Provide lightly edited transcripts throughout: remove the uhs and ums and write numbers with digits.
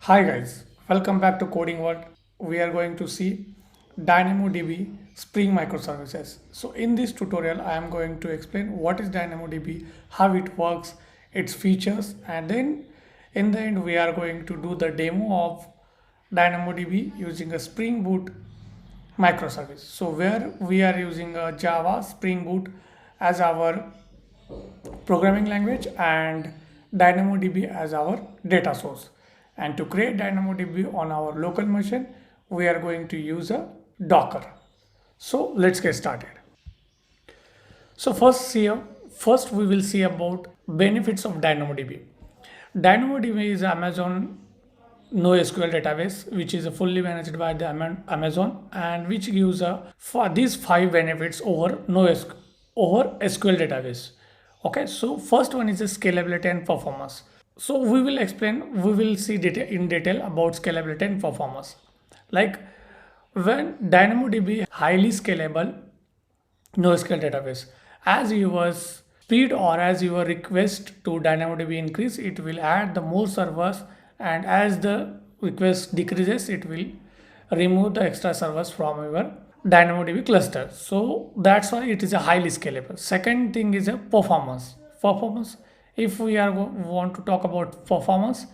Hi guys, welcome back to Coding World. We are going to see DynamoDB Spring Microservices. So in this tutorial, I am going to explain what is DynamoDB, how it works, its features, and then in the end, we are going to do the demo of DynamoDB using a Spring Boot microservice. So where we are using a Java Spring Boot as our programming language and DynamoDB as our data source. And to create DynamoDB on our local machine, we are going to use a Docker. So let's get started. So first we will see about benefits of DynamoDB. DynamoDB is Amazon NoSQL database, which is fully managed by the Amazon, and which gives for these five benefits over NoSQL over SQL database. Okay, so first one is the scalability and performance. So we will see in detail about scalability and performance. Like when DynamoDB highly scalable NoSQL database, as your speed or as your request to DynamoDB increase, it will add the more servers, and as the request decreases, it will remove the extra servers from your DynamoDB cluster. So that's why it is a highly scalable. Second thing is a performance. Performance. If we are want to talk about performance,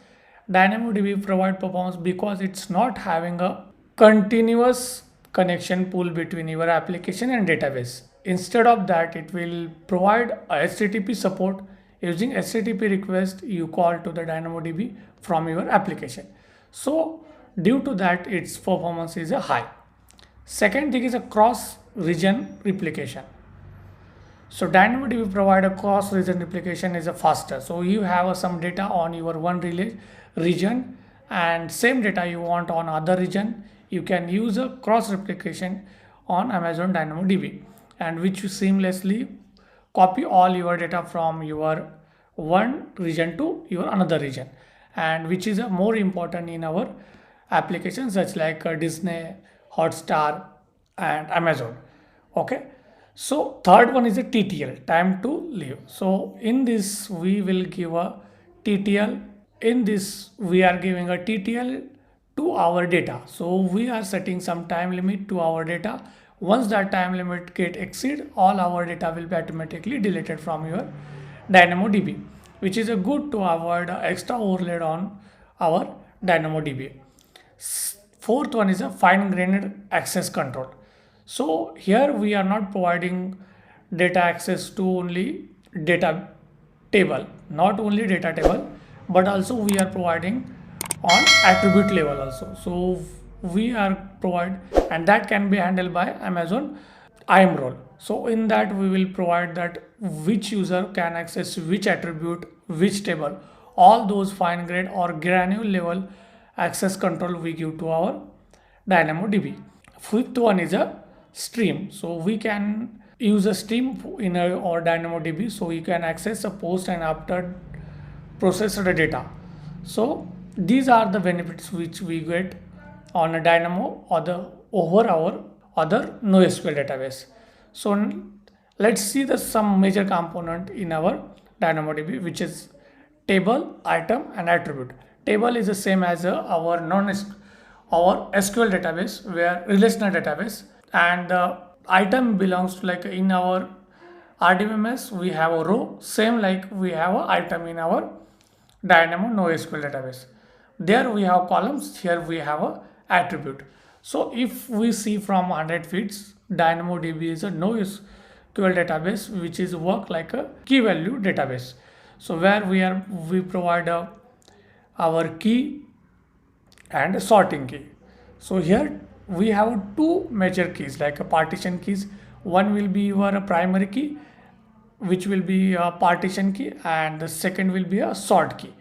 DynamoDB provide performance because it's not having a continuous connection pool between your application and database. Instead of that, it will provide a HTTP support. Using HTTP request, you call to the DynamoDB from your application. So due to that, its performance is a high. Second thing is a cross region replication. So DynamoDB provide a cross region replication is a faster. So you have some data on your one region and same data you want on other region. You can use a cross replication on Amazon DynamoDB, and which you seamlessly copy all your data from your one region to your another region, and which is more important in our applications such like Disney, Hotstar, and Amazon. Okay, so third one is a TTL, time to live. So in this we will give a TTL. In this we are giving a TTL to our data. So we are setting some time limit to our data. Once that time limit get exceed, all our data will be automatically deleted from your DynamoDB, which is a good to avoid extra overload on our DynamoDB. Fourth one is a fine-grained access control. So here we are not providing data access to only data table, not only data table, but also we are providing on attribute level also. So we are provide, and that can be handled by Amazon IAM role. So in that we will provide that which user can access which attribute, which table, all those fine grade or granular level access control we give to our DynamoDB. Fifth one is a stream. So we can use a stream in our DynamoDB, so you can access a post and after process the data. So these are the benefits which we get on a Dynamo or the over our other NoSQL database. So let's see the some major component in our DynamoDB, which is table, item, and attribute. Table is the same as our SQL database, where relational database, and the item belongs to like in our RDBMS we have a row, same like we have a item in our Dynamo NoSQL database. There we have columns, here we have a attribute. So if we see from 100 feet, DynamoDB is a NoSQL database which is work like a key value database. So where we provide our key and a sorting key. So here we have two major keys like a partition keys. One will be your primary key, which will be a partition key, and the second will be a sort key.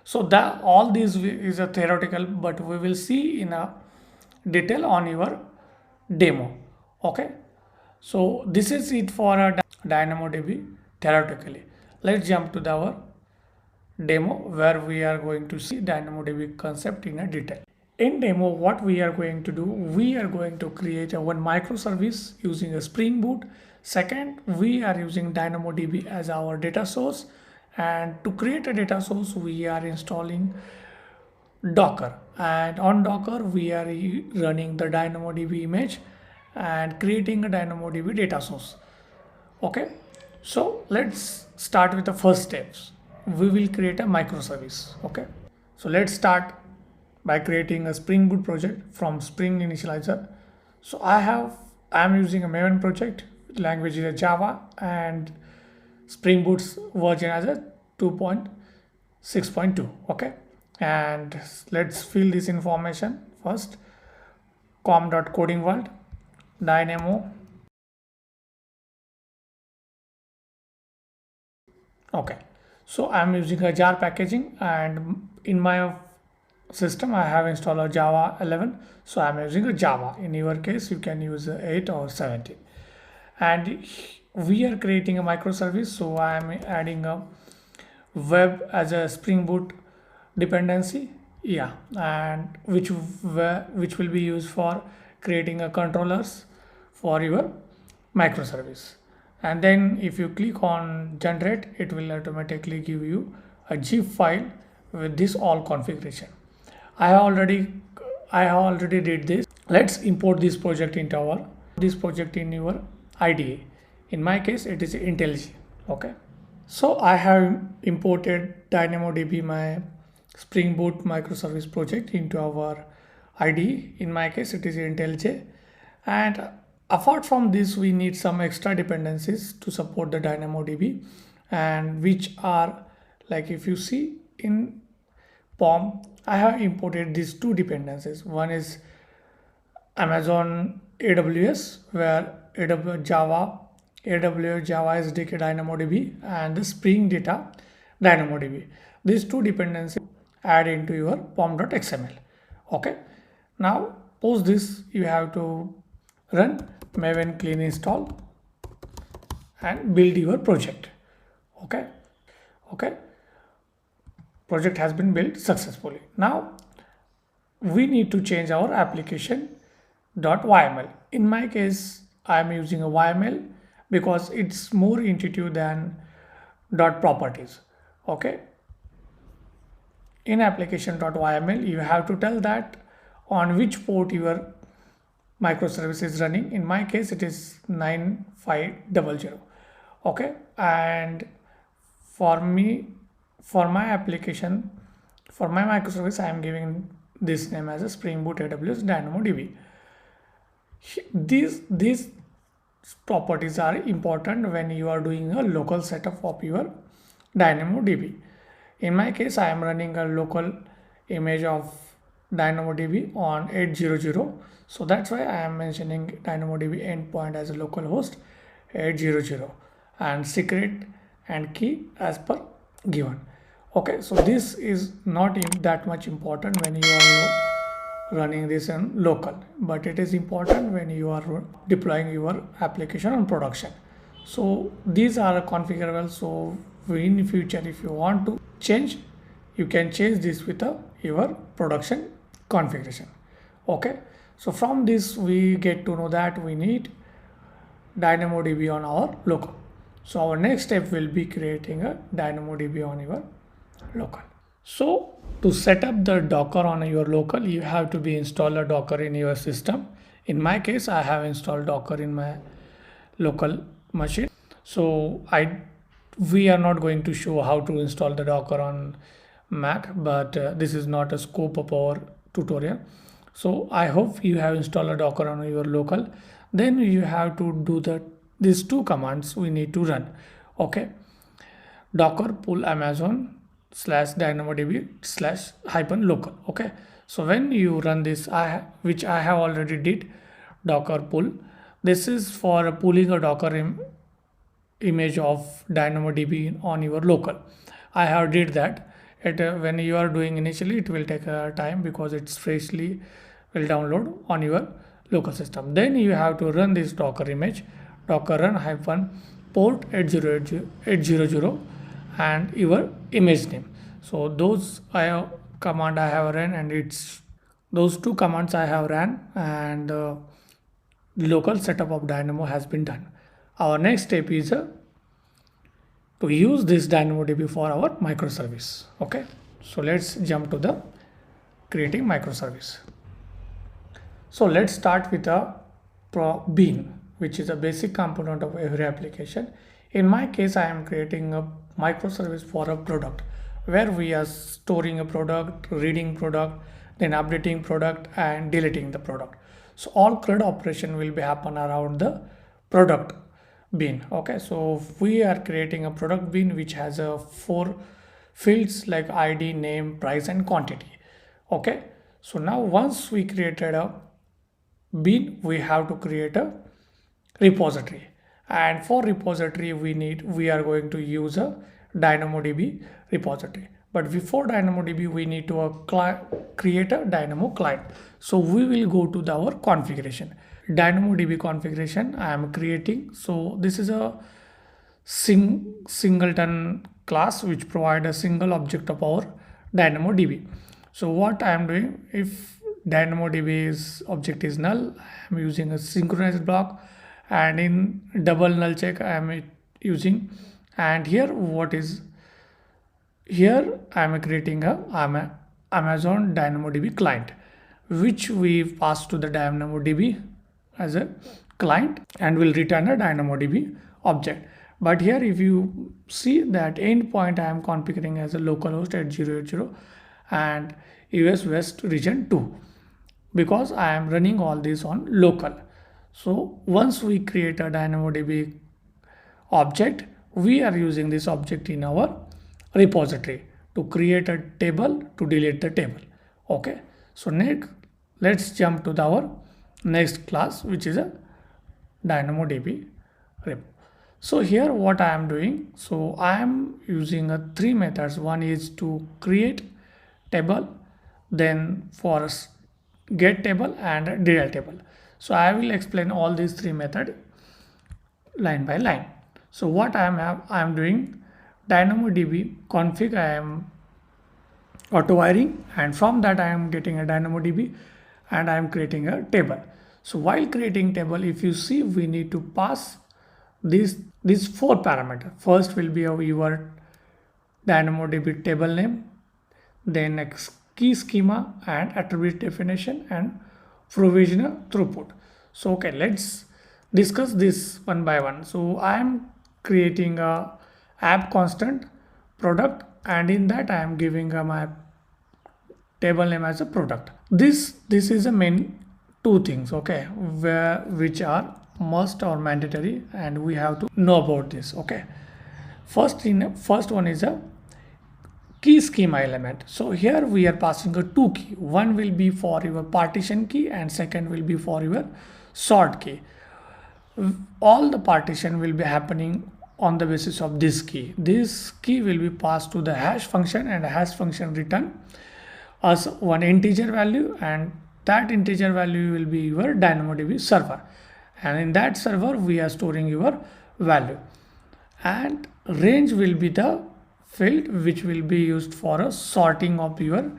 So that all these is a theoretical, but we will see in a detail on your demo. Okay, so this is it for a DynamoDB theoretically. Let's jump to our demo where we are going to see DynamoDB concept in a detail. In demo, what we are going to do, we are going to create a one microservice using a Spring Boot. Second, we are using DynamoDB as our data source, and to create a data source we are installing Docker, and on Docker we are running the DynamoDB image and creating a DynamoDB data source. Okay, so let's start with the first steps. We will create a microservice. Okay, so let's start by creating a Spring Boot project from Spring Initializer. So I'm using a Maven project, language is a Java, and Spring Boot's version as a 2.6.2. Okay, and let's fill this information first. com.codingworld dynamo. Okay, so I'm using a jar packaging, and in my system I have installed a Java 11, so I'm using a Java. In your case you can use 8 or 17. And we are creating a microservice, so I'm adding a web as a Spring Boot dependency, yeah, and which will be used for creating a controllers for your microservice. And then if you click on generate, it will automatically give you a zip file with this all configuration. I have already did this. Let's import this project into in your IDE. In my case it is IntelliJ. Okay, so I have imported DynamoDB, my Spring Boot microservice project, into our IDE. In my case it is IntelliJ, and apart from this we need some extra dependencies to support the DynamoDB, and which are, like, if you see in POM, I have imported these two dependencies. One is Amazon AWS, where AWS Java SDK DynamoDB, and the Spring Data DynamoDB. These two dependencies add into your pom.xml. Okay, now post this you have to run maven clean install and build your project. Okay, project has been built successfully. Now we need to change our application.yml. In my case I am using a YML because it's more intuitive than .properties. Okay, in application.yml you have to tell that on which port your microservice is running. In my case it is 9500. Okay, and for my microservice I am giving this name as a Spring Boot AWS DynamoDB. These properties are important when you are doing a local setup of your DynamoDB. In my case I am running a local image of DynamoDB on 800, so that's why I am mentioning DynamoDB endpoint as a local host 800 and secret and key as per given. Okay, so this is not that much important when you are running this in local, but it is important when you are deploying your application on production. So these are configurable, so in future if you want to change, you can change this with your production configuration. Okay, so from this we get to know that we need DynamoDB on our local. So our next step will be creating a DynamoDB on your local. So to set up the Docker on your local, you have to be install a Docker in your system. In my case I have installed Docker in my local machine. So we are not going to show how to install the Docker on Mac, but this is not a scope of our tutorial. So I hope you have installed a Docker on your local. Then you have to do these two commands we need to run. Okay, docker pull amazon /dynamodb /local. Okay, so when you run this, which I have already did, docker pull, this is for pulling a Docker image of DynamoDB on your local. I have did that. When you are doing initially it will take time because it's freshly will download on your local system. Then you have to run this Docker image, docker run -port 800 and your image name. So those command I have run, and it's those two commands I have ran, and the local setup of Dynamo has been done. Our next step is to use this DynamoDB for our microservice. Okay, so let's jump to the creating microservice. So let's start with a bean, which is a basic component of every application. In my case, I am creating a microservice for a product where we are storing a product, reading product, then updating product and deleting the product. So all CRUD operation will be happen around the product bean. Okay, so we are creating a product bean which has a 4 fields like ID, name, price and quantity. Okay, so now once we created a bean, we have to create a repository, and for repository we are going to use a DynamoDB repository. But before DynamoDB we need to create a Dynamo client. So we will go to our configuration, DynamoDB configuration I am creating. So this is a singleton class which provide a single object of our DynamoDB. So what I am doing, if DynamoDB's object is null, I am using a synchronized block, and in double null check I am using, and here what is here I am creating a Amazon DynamoDB client, which we pass to the DynamoDB as a client and will return a DynamoDB object. But here if you see that endpoint I am configuring as a localhost at 080 and US West region 2, because I am running all these on local. So once we create a DynamoDB object, we are using this object in our repository to create a table, to delete the table. Okay, so next let's jump to our next class, which is a DynamoDB repo. So here what I am doing, so I am using a 3 methods. One is to create table, then for get table and delete table. So I will explain all these 3 methods line by line. So what I am doing, DynamoDB config I am auto wiring, and from that I am getting a DynamoDB and I am creating a table. So while creating table, if you see, we need to pass these 4 parameters. First will be your DynamoDB table name, then key schema and attribute definition and provisioner throughput. So okay, let's discuss this one by one. So I am creating a app constant product, and in that I am giving my table name as a product. This is the main 2 things, okay, which are must or mandatory, and we have to know about this. Okay, first one is a key schema element. So here we are passing a 2 key. One will be for your partition key and second will be for your sort key. All the partition will be happening on the basis of this key. This key will be passed to the hash function, and hash function return as one integer value, and that integer value will be your DynamoDB server, and in that server we are storing your value, and range will be the field which will be used for a sorting of your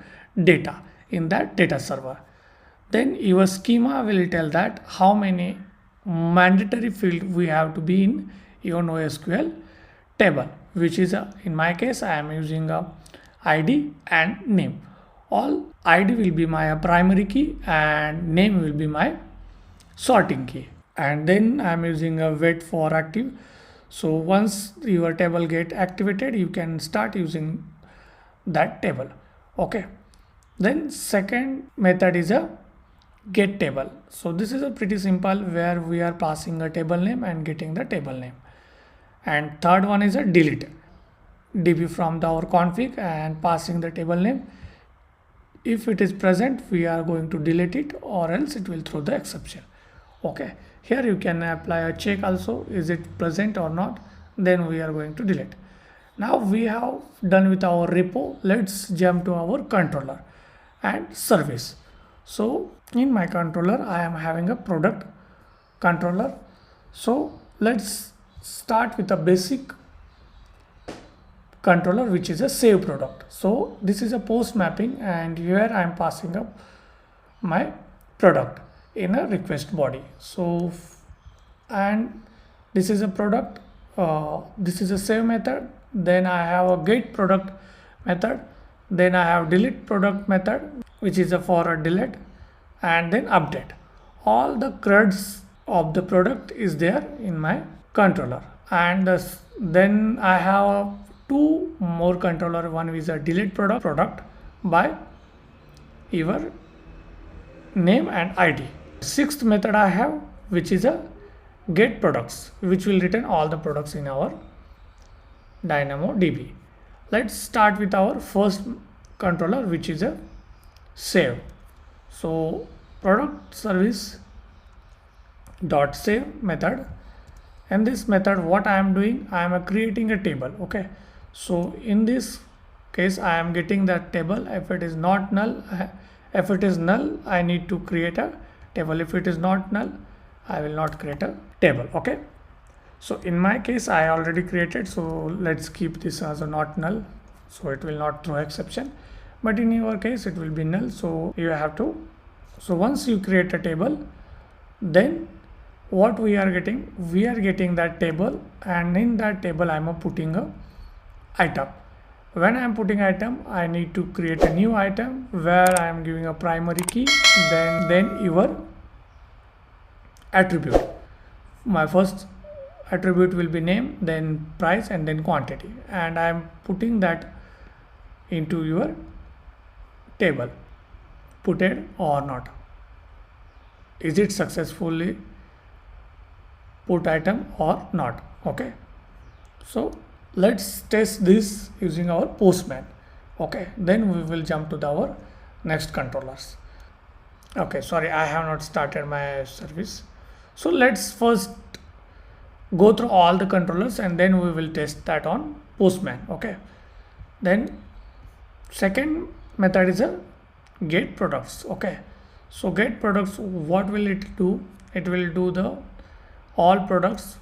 data in that data server. Then your schema will tell that how many mandatory field we have to be in your NoSQL table, which is in my case I am using a ID and name. All ID will be my primary key and name will be my sorting key, and then I am using a wait for active. So once your table get activated, you can start using that table. Okay, then second method is a get table. So this is a pretty simple, where we are passing a table name and getting the table name. And third one is a delete db from our config and passing the table name. If it is present, we are going to delete it, or else it will throw the exception. Okay, here you can apply a check also, is it present or not, then we are going to delete. Now we have done with our repo. Let's jump to our controller and service. So in my controller I am having a product controller. So let's start with a basic controller, which is a save product. So this is a post mapping, and here I am passing up my product in a request body. So and this is a product, this is a save method, then I have a get product method, then I have delete product method, which is a for a delete, and then update. All the CRUDs of the product is there in my controller, and then I have two more controller. One is a delete product by your name and ID. Sixth method I have, which is a get products, which will return all the products in our DynamoDB. Let's start with our first controller, which is a save. So product service dot save method, and this method, what I am doing, I am creating a table. Okay, so in this case I am getting that table. If it is not null, if it is null, I need to create a table. If it is not null, I will not create a table. Okay, so in my case I already created, so let's keep this as a not null, so it will not throw exception. But in your case it will be null, so you have to. So once you create a table, then what we are getting that table, and in that table I am putting a item. When I am putting item, I need to create a new item where I am giving a primary key, then your attribute. My first attribute will be name, then price, and then quantity, and I am putting that into your table. Put it or not. Is it successfully put item or not? Okay, so let's test this using our Postman. Okay, then we will jump to our next controllers. Okay, sorry, I have not started my service. So let's first go through all the controllers, and then we will test that on Postman. Okay, then second method is a get products. Okay, so get products, what will it do? It will do the all products.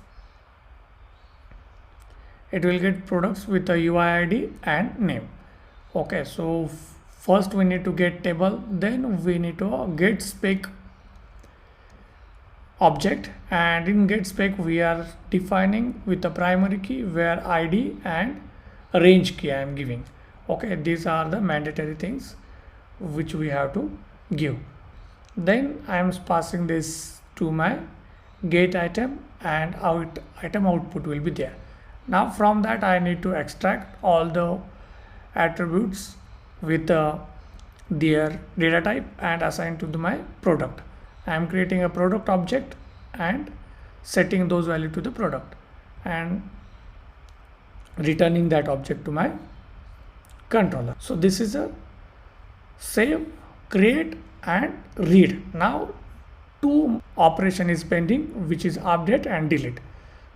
It will get products with a UID and name. Okay, so first we need to get table, then we need to get spec object, and in get spec we are defining with the primary key where ID and range key I am giving. Okay, these are the mandatory things which we have to give. Then I am passing this to my get item, and item output will be there. Now from that I need to extract all the attributes with their data type and assign to my product. I am creating a product object and setting those values to the product and returning that object to my controller. So this is a save, create, and read. Now two operation is pending, which is update and delete.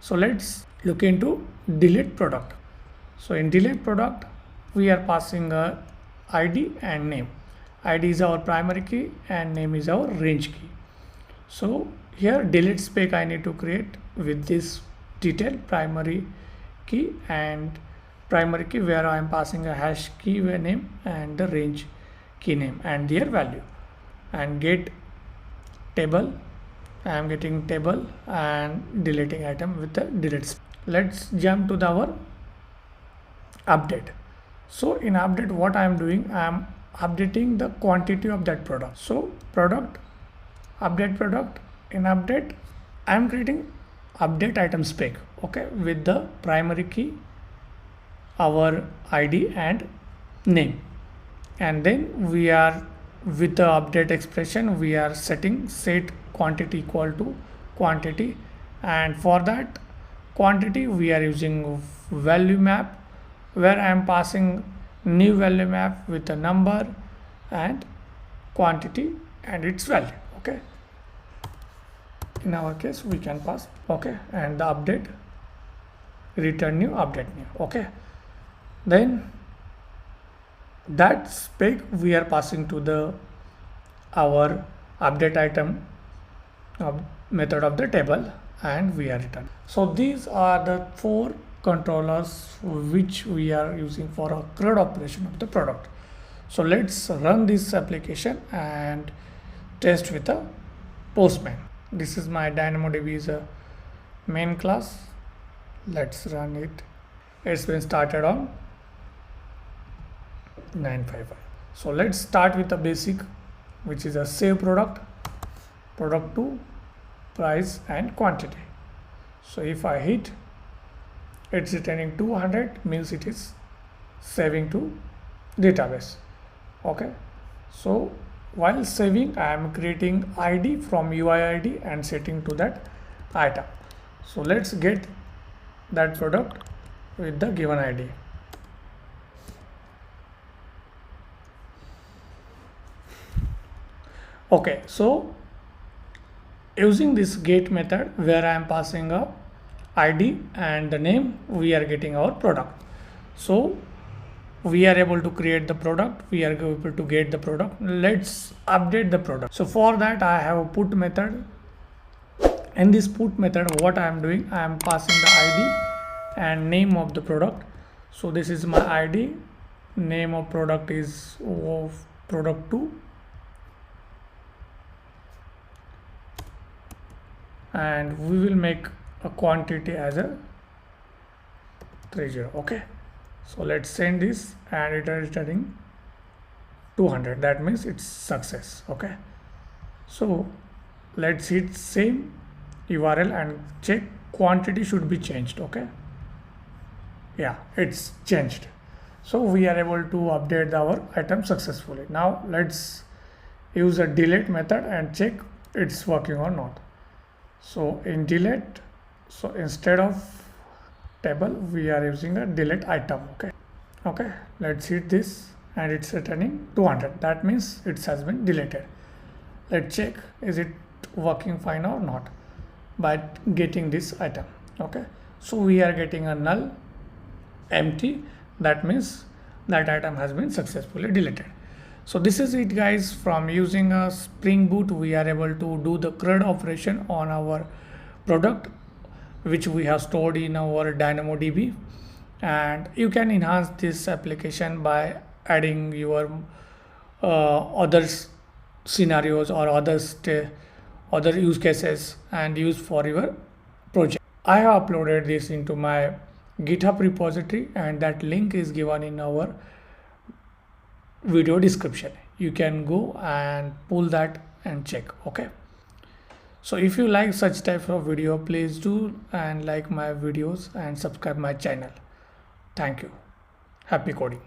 So let's look into delete product. So in delete product we are passing a ID and name. ID is our primary key and name is our range key. So here delete spec I need to create with this detail primary key and primary key where I am passing a hash key name and the range key name and their value. And get table, I am getting table and deleting item with the delete spec. Let's jump to our update. So in update what I am doing, I am updating the quantity of that product. So product, update product. In update I am creating update item spec, okay, with the primary key, our ID and name, and then we are with the update expression we are setting set quantity equal to quantity, and for that quantity we are using value map where I am passing new value map with a number and quantity and its value. Okay, in our case we can pass, okay, and the update return new, update new. Okay, then that spec we are passing to the our update item method of the table and we are return. So these are the four controllers which we are using for a CRUD operation of the product. So let's run this application and test with a Postman. This is my DynamoDB is a main class. Let's run it. It's been started on 955. So let's start with the basic, which is a save product, product to price and quantity. So if I hit, it's returning 200, means it is saving to database. Okay, so while saving, I am creating ID from UI ID and setting to that item. So let's get that product with the given ID. Okay, so using this get method where I am passing a ID and the name, we are getting our product. So we are able to create the product, we are able to get the product. Let's update the product. So for that I have a put method. In this put method, what I am doing, I am passing the ID and name of the product. So this is my ID, name of product is product 2, and we will make a quantity as a 30. Okay, so let's send this and it is returning 200. That means it's success. Okay, so let's hit same URL and check quantity should be changed. Okay, yeah, it's changed. So we are able to update our item successfully. Now let's use a delete method and check it's working or not. So in delete, so instead of table we are using a delete item. Okay, let's hit this and it's returning 200. That means it has been deleted. Let's check is it working fine or not by getting this item. Okay, so we are getting a null, empty. That means that item has been successfully deleted. So this is it, guys. From using a Spring Boot, we are able to do the CRUD operation on our product, which we have stored in our DynamoDB. And you can enhance this application by adding your other scenarios or other use cases and use for your project. I have uploaded this into my GitHub repository, and that link is given in our video description. You can go and pull that and check. Okay, so if you like such type of video, please do and like my videos and subscribe my channel. Thank you. Happy coding.